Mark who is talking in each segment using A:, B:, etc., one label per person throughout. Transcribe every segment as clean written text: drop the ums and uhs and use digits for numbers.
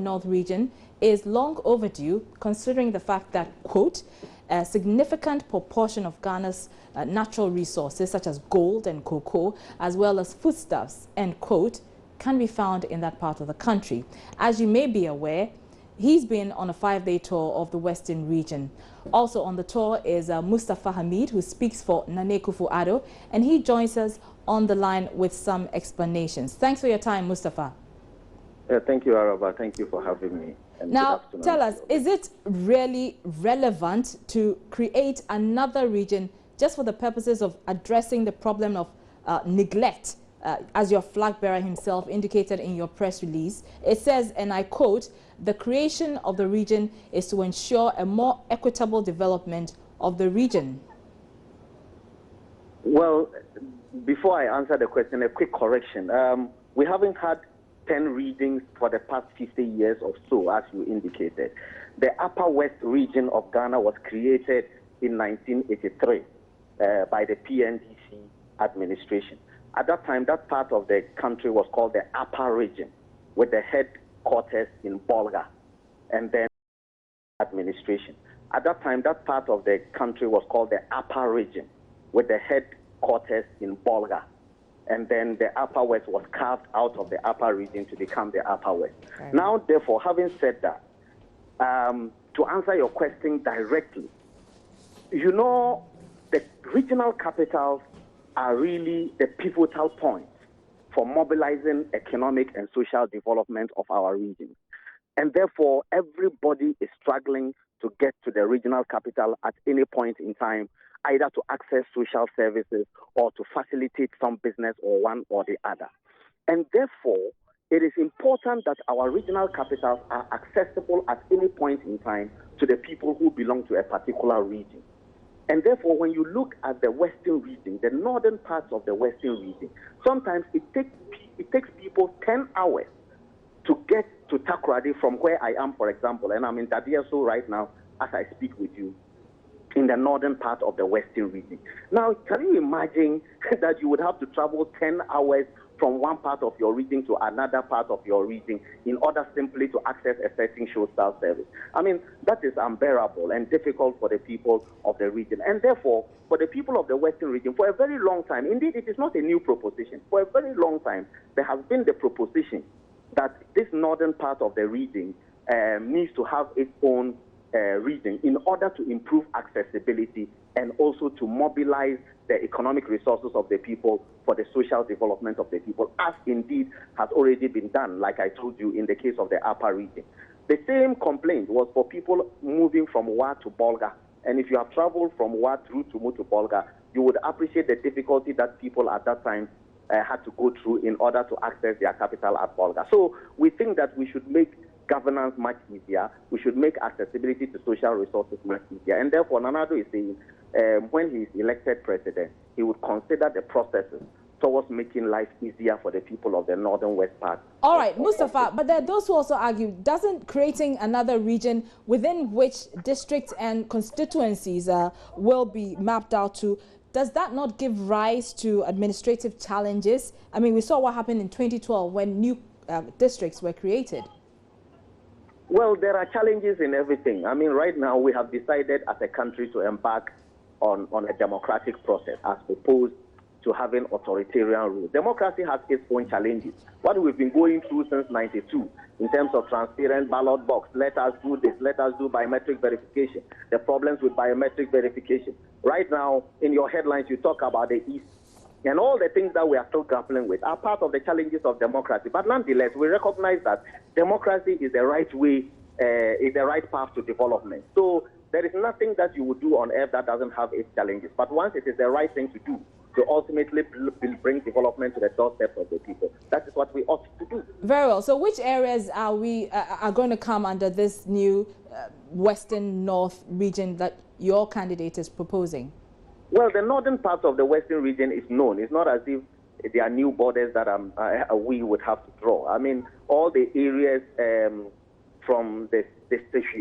A: North region is long overdue, considering the fact that, quote, a significant proportion of Ghana's natural resources, such as gold and cocoa, as well as foodstuffs, end quote, can be found in that part of the country. As you may be aware, he's been on a 5-day tour of the Western region. Also on the tour is Mustafa Hamid, who speaks for Nane Akufo-Addo, and he joins us on the line with some explanations. Thanks for your time, Mustafa.
B: Thank you, Araba. Thank you for having me. And
A: now, tell us, is it really relevant to create another region just for the purposes of addressing the problem of neglect, as your flag bearer himself indicated in your press release? It says, and I quote, "The creation of the region is to ensure a more equitable development of the region."
B: Well, before I answer the question, a quick correction. We haven't had 10 regions for the past 50 years or so, as you indicated. The Upper West region of Ghana was created in 1983 by the PNDC administration. At that time, that part of the country was called the Upper Region, with the headquarters in Bolga, and then administration. At that time, that part of the country was called the Upper Region, with the headquarters in Bolga, and then the Upper West was carved out of the Upper Region to become the Upper West. Okay. Now, therefore, having said that, to answer your question directly, you know, the regional capitals are really the pivotal points for mobilizing economic and social development of our region. And therefore, everybody is struggling to get to the regional capital at any point in time, either to access social services or to facilitate some business or one or the other. And therefore, it is important that our regional capitals are accessible at any point in time to the people who belong to a particular region. And therefore, when you look at the Western region, the northern parts of the Western region, sometimes it takes people 10 hours to get to Takoradi from where I am, for example, and I'm in Tadieso right now as I speak with you, in the northern part of the Western region. Now, can you imagine that you would have to travel 10 hours from one part of your region to another part of your region in order simply to access a certain social service? I mean, that is unbearable and difficult for the people of the region. And therefore, for the people of the Western region, for a very long time, indeed, it is not a new proposition. For a very long time, there has been the proposition that this northern part of the region needs to have its own region in order to improve accessibility and also to mobilize the economic resources of the people for the social development of the people, as indeed has already been done, like I told you, in the case of the Upper Region. The same complaint was for people moving from Wa to Bolga. And if you have traveled from Wa through to Bolga, you would appreciate the difficulty that people at that time had to go through in order to access their capital at Bolga. So we think that we should make governance much easier. We should make accessibility to social resources much easier. And therefore, Nana Addo is saying when he is elected president, he would consider the processes towards making life easier for the people of the northern west part.
A: All right, Mustafa, but there are those who also argue, doesn't creating another region within which districts and constituencies will be mapped out to, does that not give rise to administrative challenges? I mean, we saw what happened in 2012 when new districts were created.
B: Well, there are challenges in everything. I mean, right now we have decided as a country to embark on a democratic process as opposed to having authoritarian rule. Democracy has its own challenges. What we've been going through since '92 in terms of transparent ballot box, let us do this, let us do biometric verification, the problems with biometric verification. Right now, in your headlines, you talk about the East. And all the things that we are still grappling with are part of the challenges of democracy. But nonetheless, we recognize that democracy is the right way, is the right path to development. So there is nothing that you would do on earth that doesn't have its challenges. But once it is the right thing to do, to ultimately bring development to the doorstep of the people, that is what we ought to do.
A: Very well. So which areas are we are going to come under this new Western North region that your candidate is proposing?
B: Well, the northern part of the Western region is known. It's not as if there are new borders that we would have to draw. I mean, all the areas from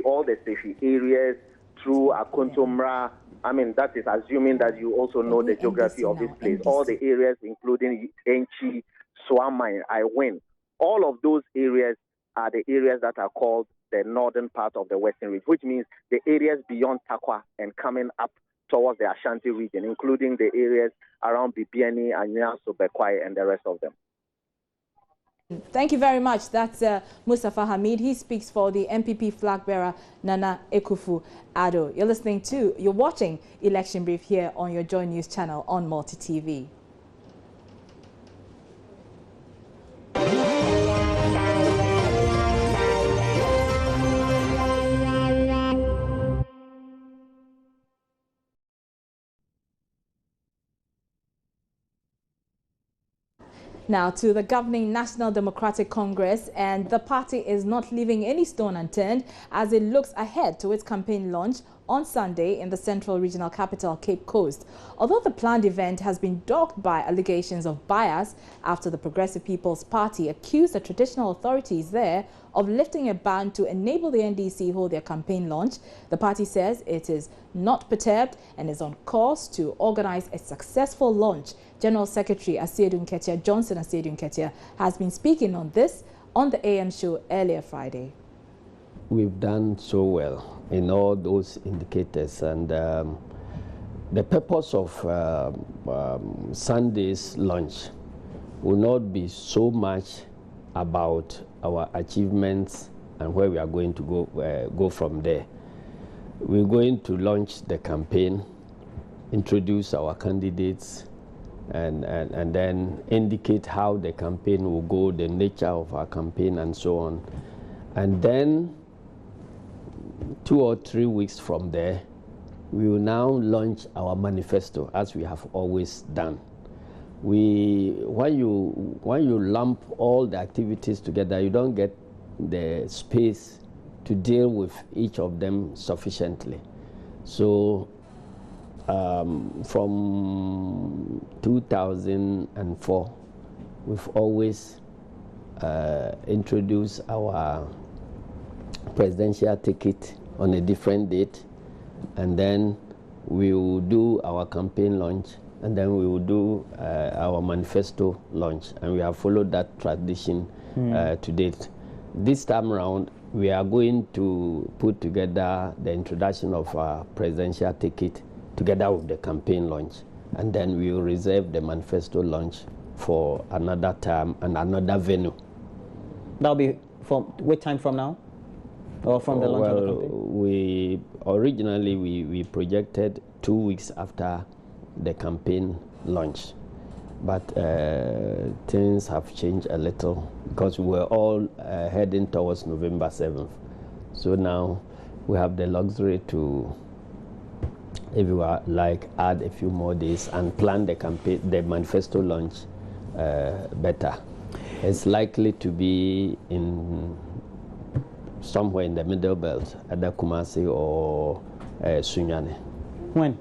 B: all the Sefi areas through Akontomra, I mean, that is assuming that you also know the geography of this place. All the areas, including Enchi, Swamai, Iwen, all of those areas are the areas that are called the northern part of the Western region, which means the areas beyond Takwa and coming up towards the Ashanti region, including the areas around Bibiani, Anyaso, Bekwai, and the rest of them.
A: Thank you very much. That's Mustafa Hamid. He speaks for the NPP flag bearer, Nana Akufo-Addo. You're watching Election Brief here on your Joy News channel on Multi TV. Now to the governing National Democratic Congress, and the party is not leaving any stone unturned as it looks ahead to its campaign launch on Sunday in the central regional capital, Cape Coast. Although the planned event has been dogged by allegations of bias after the Progressive People's Party accused the traditional authorities there of lifting a ban to enable the NDC hold their campaign launch, the party says it is not perturbed and is on course to organize a successful launch. General Secretary Johnson Asiedu Nketia has been speaking on this on the AM show earlier Friday.
C: We've done so well in all those indicators, and the purpose of Sunday's launch will not be so much about our achievements and where we are going to go from there. We're going to launch the campaign, introduce our candidates, and then indicate how the campaign will go, the nature of our campaign, and so on. And then 2 or 3 weeks from there, we will now launch our manifesto, as we have always done. When you lump all the activities together, you don't get the space to deal with each of them sufficiently. So from 2004, we've always introduced our presidential ticket on a different date, and then we will do our campaign launch, and then we will do our manifesto launch, and we have followed that tradition to date. This time around, we are going to put together the introduction of our presidential ticket together with the campaign launch, and then we will reserve the manifesto launch for another time and another venue.
D: That'll be from what time from now? Or from the launch of the campaign?
C: Originally we projected 2 weeks after the campaign launch, but things have changed a little because we were all heading towards November 7th. So now we have the luxury to, if you are like, add a few more days and plan the campaign, the manifesto launch better. It's likely to be in somewhere in the middle belt, either Kumasi or Sunyani.
D: When?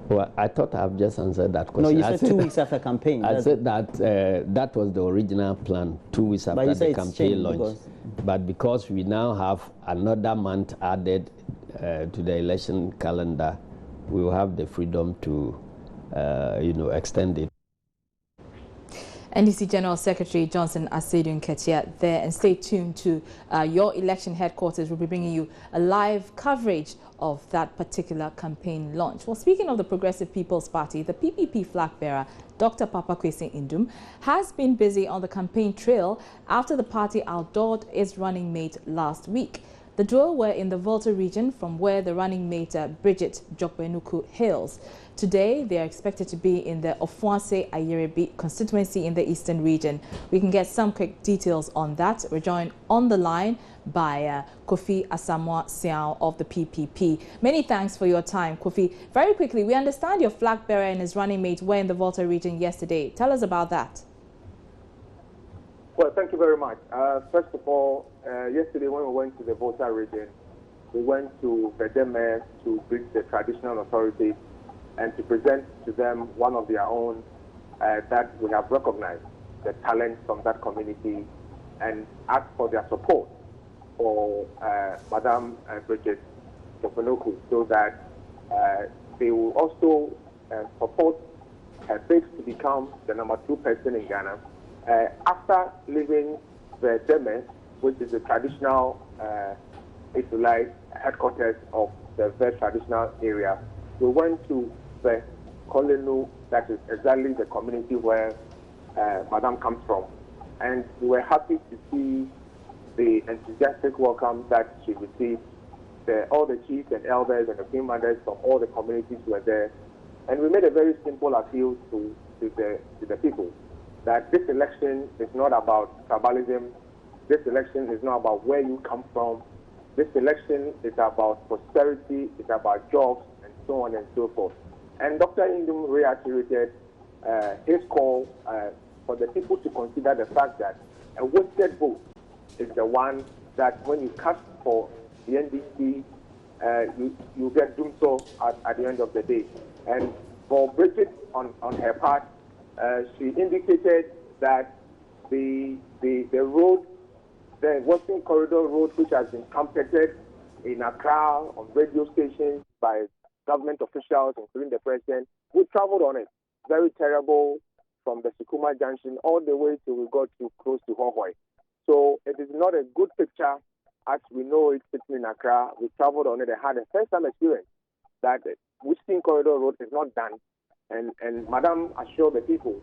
C: Well, I thought I've just answered that question.
D: No, you said 2 weeks after campaign.
C: I said that that was the original plan, 2 weeks after the campaign launch. But because we now have another month added to the election calendar, we will have the freedom to, extend it.
A: NDC General Secretary Johnson Asiedu Nketia there, and stay tuned to your election headquarters. We'll be bringing you a live coverage of that particular campaign launch. Well, speaking of the Progressive People's Party, the PPP flag bearer, Dr. Papa Kwesi Indum, has been busy on the campaign trail after the party outdoored its running mate last week. The duo were in the Volta region, from where the running mate Bridget Jokbenuku hails. Today, they are expected to be in the Ofuase Ayerebi constituency in the eastern region. We can get some quick details on that. We're joined on the line by Kofi Asamoah Siao of the PPP. Many thanks for your time, Kofi. Very quickly, we understand your flag bearer and his running mate were in the Volta region yesterday. Tell us about that.
E: Well, thank you very much. First of all, yesterday when we went to the Volta region, we went to Vedeme to greet the traditional authorities and to present to them one of their own that we have recognized, the talent from that community, and ask for their support for Madam Bridget Jokbenuku, so that they will also support her bid to become the #2 person in Ghana. After living Verdeme, which is the traditional, if you like, headquarters of the very traditional area. We went to the Kolenu, that is exactly the community where Madam comes from. And we were happy to see the enthusiastic welcome that she received. All the chiefs and elders and the queen mothers from all the communities were there. And we made a very simple appeal to the people that this election is not about tribalism. This election is not about where you come from. This election is about prosperity, it's about jobs, and so on and so forth. And Dr. Indum reiterated his call for the people to consider the fact that a wasted vote is the one that when you cast for the NDC, you get doomed so at the end of the day. And for Bridget, on her part, she indicated that the road, the Western Corridor Road, which has been trumpeted in Accra on radio stations by government officials, including the president, we traveled on it. Very terrible from the Sukuma Junction all the way till we got to close to Hohoi. So it is not a good picture as we know it sitting in Accra. We traveled on it and had a first-time experience that Western Corridor Road is not done. And Madam assured the people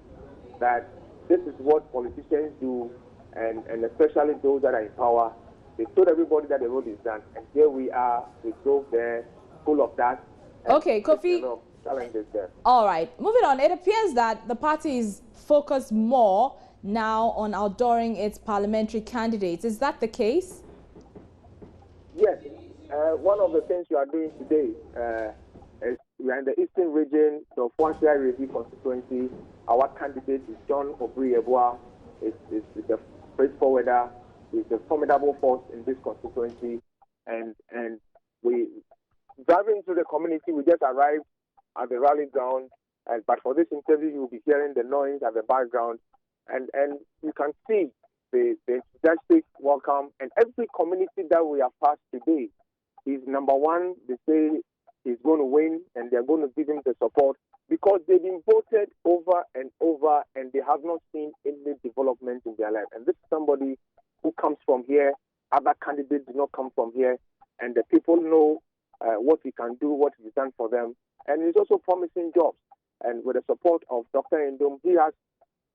E: that this is what politicians do, and especially those that are in power. They told everybody that the road is done, and here we are. We drove there full of that.
A: Okay, Kofi.
E: Challenges there.
A: All right, moving on. It appears that the party is focused more now on outdooring its parliamentary candidates. Is that the case?
E: Yes. One of the things we are doing today is we are in the eastern region, the Fuansia Review constituency. Our candidate is John Obriyeboa. Is a straightforwarder, is a formidable force in this constituency. And we driving through the community, we just arrived at the rally ground. But for this interview, you'll be hearing the noise at the background. And you can see the enthusiastic welcome. And every community that we have passed today is number one. They say he's going to win, and they're going to give him the support because they've been voted over and over, and they have not seen any development in their life. And this is somebody who comes from here. Other candidates do not come from here, and the people know what he can do, what he's done for them. And he's also promising jobs. And with the support of Dr. Indom, he has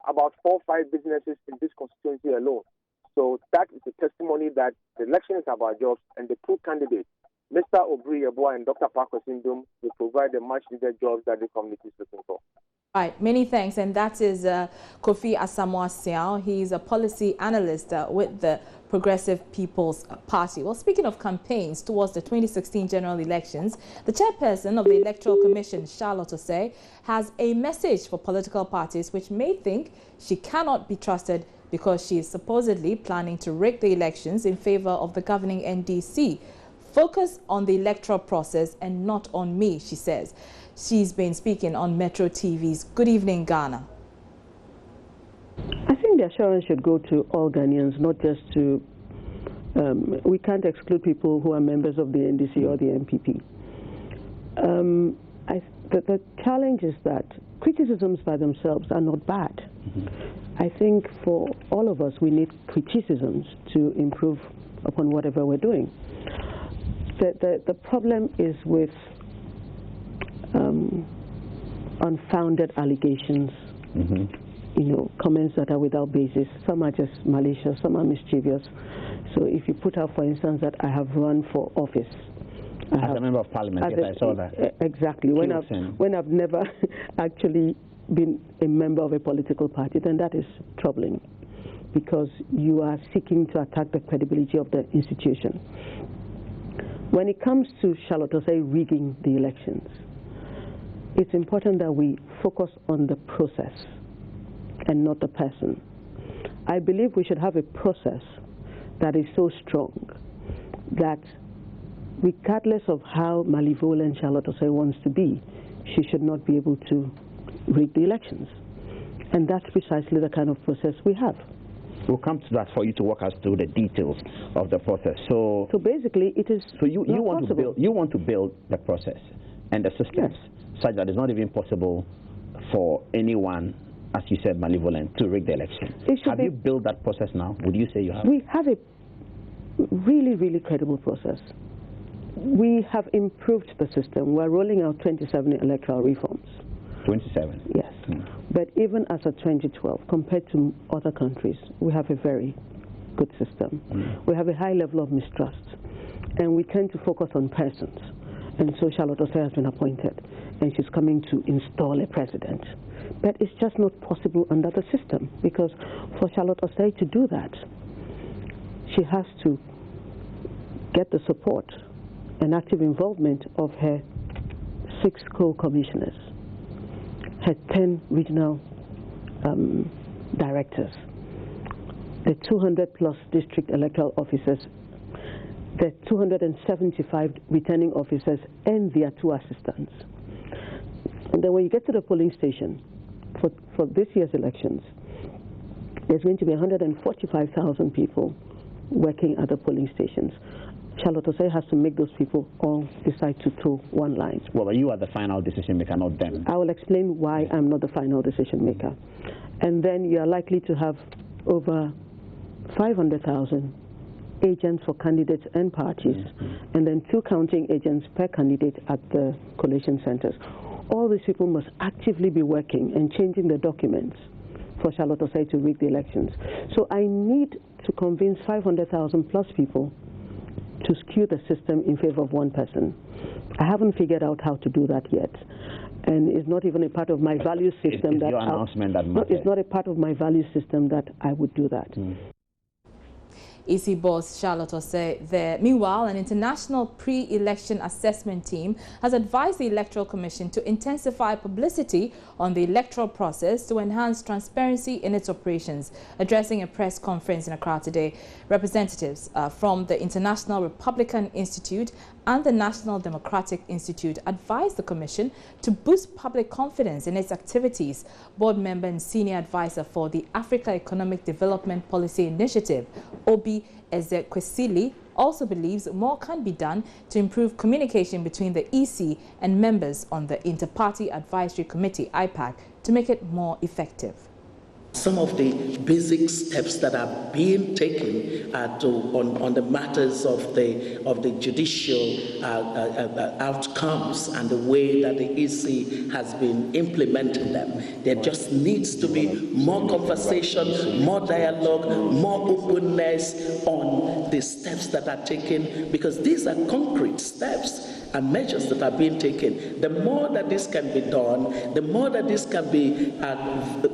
E: about 4 or 5 businesses in this constituency alone. So that is a testimony that the election is about jobs, and the two candidates, Mr. Obriyeboa and Dr. Parker Sindom, will provide the much-needed jobs that the community is looking for.
A: All right, many thanks. And that is Kofi Asamoah-Siao. He's a policy analyst with the Progressive People's Party. Well, speaking of campaigns towards the 2016 general elections, the chairperson of the Electoral Commission, Charlotte Osei, has a message for political parties which may think she cannot be trusted because she is supposedly planning to rig the elections in favor of the governing NDC. Focus on the electoral process and not on me, she says. She's been speaking on Metro TV's Good Evening Ghana.
F: I think the assurance should go to all Ghanaians, not just to, we can't exclude people who are members of the NDC or the NPP. The challenge is that criticisms by themselves are not bad. I think for all of us, we need criticisms to improve upon whatever we're doing. The problem is with unfounded allegations, you know, comments that are without basis. Some are just malicious, some are mischievous. So if you put out, for instance, that I have run for office.
G: As a member of parliament, yes, I saw that.
F: Exactly. When I've never actually been a member of a political party, then that is troubling because you are seeking to attack the credibility of the institution. When it comes to Charlotte Osei rigging the elections, it's important that we focus on the process and not the person. I believe we should have a process that is so strong that regardless of how malevolent Charlotte Osei wants to be, she should not be able to rig the elections. And that's precisely the kind of process we have.
G: We'll come to that for you to walk us through the details of the process. So
F: basically, it is. So you want
G: to build the process and the systems such that it's not even possible for anyone as you said, malevolent to rig the election. Have you built that process now? Would you say you have?
F: We have a really, really credible process. We have improved the system. We're rolling out 27 electoral reforms.
G: 27?
F: Yes. But even as of 2012, compared to other countries, we have a very good system. We have a high level of mistrust, and we tend to focus on persons. And so Charlotte Osei has been appointed, and she's coming to install a president. But it's just not possible under the system, because for Charlotte Osei to do that, she has to get the support and active involvement of her 6 co-commissioners, her 10 regional directors, the 200+ district electoral officers, the 275 returning officers, and their 2 assistants. And then when you get to the polling station for this year's elections, there's going to be 145,000 people working at the polling stations. Charlotte Osei has to make those people all decide to toe one line.
G: Well, you are the final decision maker, not them.
F: I will explain why I'm not the final decision maker. And then you are likely to have over 500,000 agents for candidates and parties, and then 2 counting agents per candidate at the collation centers. All these people must actively be working and changing the documents for Charlotte Osei to rig the elections. So I need to convince 500,000 plus people to skew the system in favor of one person. I haven't figured out how to do that yet. And it's not even a part of my value system.
G: It's your announcement that matters.
F: No, it's not a part of my value system that I would do that.
A: EC boss Charlotte Osei there. Meanwhile, an international pre-election assessment team has advised the Electoral Commission to intensify publicity on the electoral process to enhance transparency in its operations. Addressing a press conference in Accra today, representatives from the International Republican Institute and the National Democratic Institute advised the Commission to boost public confidence in its activities. Board member and senior advisor for the Africa Economic Development Policy Initiative, Obi Ezekwesili, also believes more can be done to improve communication between the EC and members on the Inter-Party Advisory Committee, IPAC, to make it more effective.
H: Some of the basic steps that are being taken on the matters of the judicial outcomes and the way that the EC has been implementing them. There just needs to be more conversation, more dialogue, more openness on the steps that are taken, because these are concrete steps and measures that are being taken. The more that this can be done, the more that this can be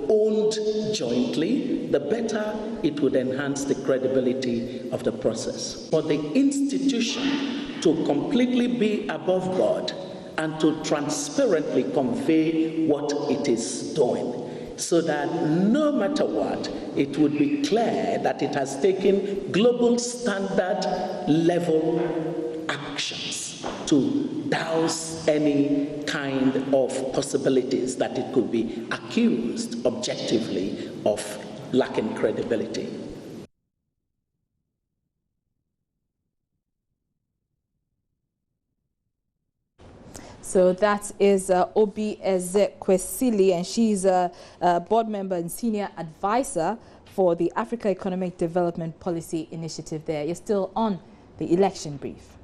H: owned jointly, the better it would enhance the credibility of the process. For the institution to completely be above board and to transparently convey what it is doing, so that no matter what, it would be clear that it has taken global standard level actions to douse any kind of possibilities that it could be accused objectively of lacking credibility.
A: So that is Obi Ezekwesili, and she's a board member and senior advisor for the Africa Economic Development Policy Initiative there. You're still on the election brief.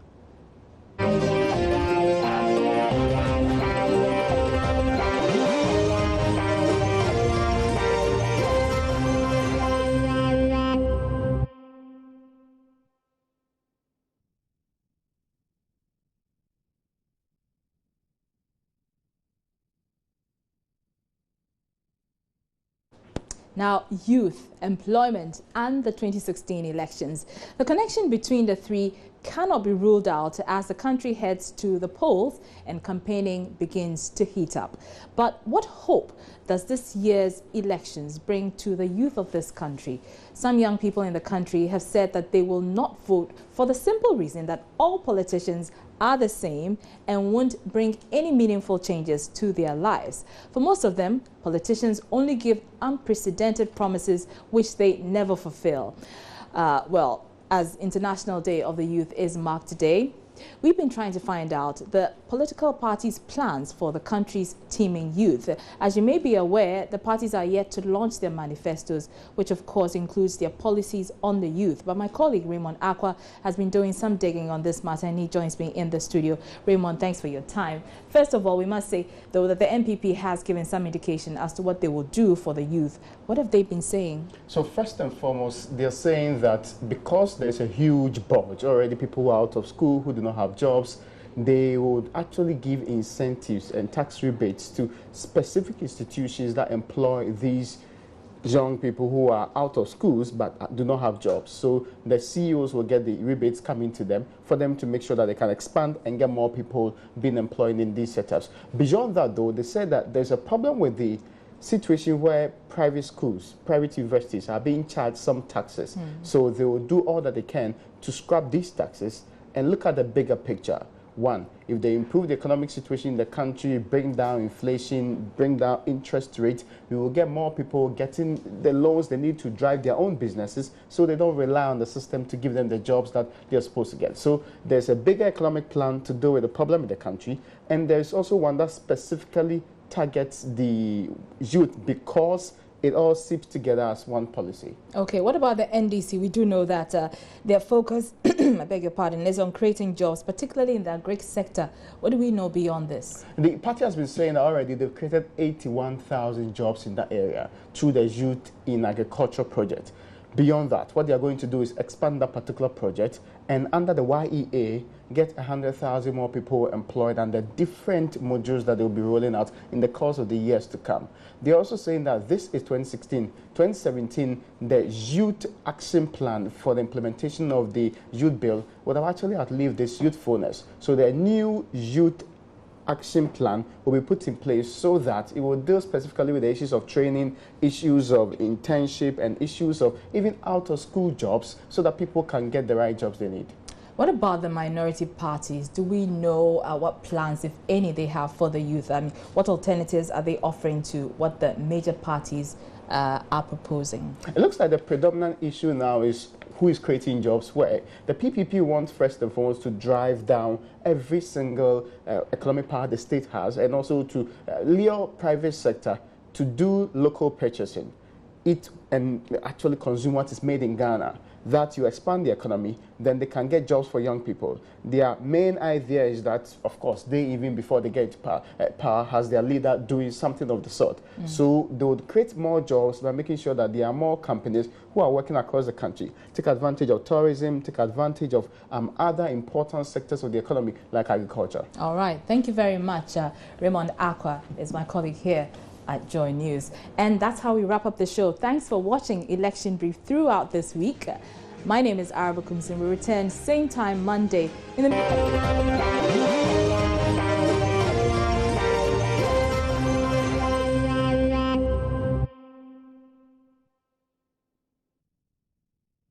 A: Now, youth, employment, and the 2016 elections. The connection between the three cannot be ruled out as the country heads to the polls and campaigning begins to heat up. But what hope does this year's elections bring to the youth of this country? Some young people in the country have said that they will not vote for the simple reason that all politicians are the same and won't bring any meaningful changes to their lives. For most of them, politicians only give unprecedented promises which they never fulfill. Well, as International Day of the Youth is marked today, we've been trying to find out the political parties' plans for the country's teeming youth. As you may be aware, the parties are yet to launch their manifestos, which of course includes their policies on the youth. But my colleague Raymond Aqua has been doing some digging on this matter, and he joins me in the studio. Raymond, thanks for your time. First of all, we must say, though, that the NPP has given some indication as to what they will do for the youth. What have they been saying?
I: So first and foremost, they're saying that because there's a huge bulge, already people who are out of school, who do not have jobs, they would actually give incentives and tax rebates to specific institutions that employ these young people who are out of schools but do not have jobs. So the CEOs will get the rebates coming to them for them to make sure that they can expand and get more people being employed in these setups. Beyond that, though, they said that there's a problem with the situation where private schools, private universities are being charged some taxes. So they will do all that they can to scrap these taxes and look at the bigger picture. One, if they improve the economic situation in the country, bring down inflation, bring down interest rates, we will get more people getting the loans they need to drive their own businesses so they don't rely on the system to give them the jobs that they're supposed to get. So there's a bigger economic plan to deal with the problem in the country, and there's also one that specifically targets the youth because it all seeps together as one policy.
A: Okay, what about the NDC? We do know that their focus, I beg your pardon, is on creating jobs, particularly in the agri sector. What do we know beyond this?
I: The party has been saying that already they've created 81,000 jobs in that area through the Youth in Agriculture project. Beyond that, what they are going to do is expand that particular project and under the YEA, get 100,000 more people employed and the different modules that they'll be rolling out in the course of the years to come. They're also saying that this is 2016. 2017, the Youth Action Plan for the implementation of the Youth Bill would have actually outlived this youthfulness. So the new Youth Action Plan will be put in place so that it will deal specifically with the issues of training, issues of internship, and issues of even out-of-school jobs so that people can get the right jobs they need.
A: What about the minority parties? Do we know what plans, if any, they have for the youth? I mean, what alternatives are they offering to what the major parties are proposing?
I: It looks like the predominant issue now is who is creating jobs where. The PPP wants first and foremost to drive down every single economic power the state has and also to lure private sector to do local purchasing, eat and actually consume what is made in Ghana. That you expand the economy, then they can get jobs for young people. Their main idea is that, of course, they even before they get power has their leader doing something of the sort. So they would create more jobs by making sure that there are more companies who are working across the country, take advantage of tourism, take advantage of other important sectors of the economy like agriculture.
A: All right, thank you very much. Raymond Aqua is my colleague here at Joy News. And that's how we wrap up the show. Thanks for watching Election Brief throughout this week. My name is Araba Kumsin. We return same time Monday in the